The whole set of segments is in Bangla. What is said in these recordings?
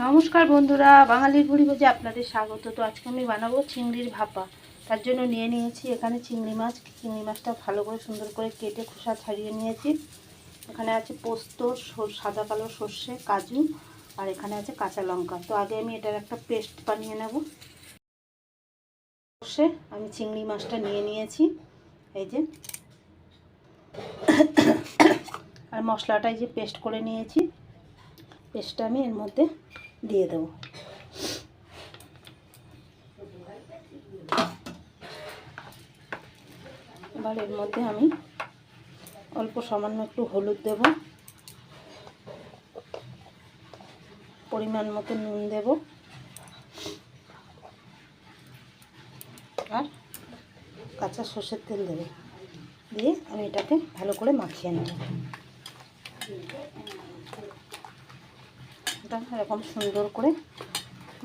নমস্কার বন্ধুরা, বাঙালির বুড়ি ভোজে আপনাদের স্বাগত। তো আজকে আমি বানাবো চিংড়ির ভাপা। তার জন্য নিয়ে নিয়েছি এখানে চিংড়ি মাছটা ভালো করে সুন্দর করে কেটে খোসা ছাড়িয়ে নিয়েছি। এখানে আছে পোস্ত, সাদা কালো সর্ষে, কাজু, আর এখানে আছে কাঁচা লঙ্কা। তো আগে আমি এটার একটা পেস্ট বানিয়ে নেব। সর্ষে আমি চিংড়ি মাছটা নিয়ে নিয়েছি, এই যে, আর মশলাটা এই যে পেস্ট করে নিয়েছি। পেস্টটা আমি এর মধ্যে দিয়ে দেবো। এবার এর মধ্যে আমি অল্প সামান্য একটু হলুদ দেব, পরিমাণ মতো নুন দেব, আর কাঁচা সর্ষের তেল দেব। দিয়ে আমি এটাকে ভালো করে মাখিয়ে নেব। এটা এরকম সুন্দর করে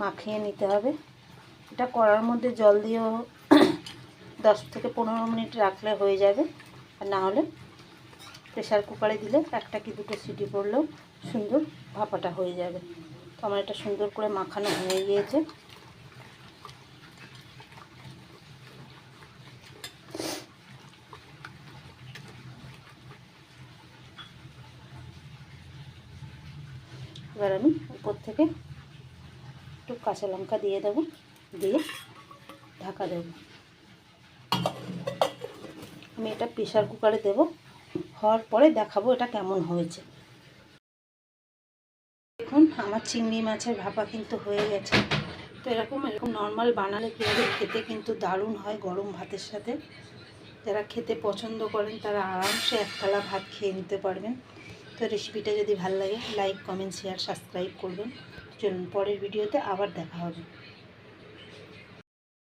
মাখিয়ে নিতে হবে। এটা কড়ার মধ্যে জল দিয়েও 10 থেকে 15 মিনিট রাখলে হয়ে যাবে, আর না হলে প্রেসার কুকারে দিলে একটা কি দুটো সিটি পড়লেও সুন্দর ভাপাটা হয়ে যাবে। তো আমার এটা সুন্দর করে মাখানো হয়ে গিয়েছে। এবার আমি উপর থেকে একটু কাঁচা লঙ্কা দিয়ে দেবো, দিয়ে ঢাকা দেব। আমি এটা প্রেসার কুকারে দেব, হওয়ার পরে দেখাবো এটা কেমন হয়েছে। দেখুন আমার চিংড়ি মাছের ভাপা কিন্তু হয়ে গেছে। তো এরকম নর্মাল বানালে কীভাবে খেতে কিন্তু দারুণ হয় গরম ভাতের সাথে। যারা খেতে পছন্দ করেন তারা আরামসে এক থালা ভাত খেয়ে নিতে পারবেন। তো রেসিপিটা যদি ভালো লাগে লাইক, কমেন্ট, শেয়ার, সাবস্ক্রাইব করবেন। চলুন পরের ভিডিওতে আবার দেখা হবে।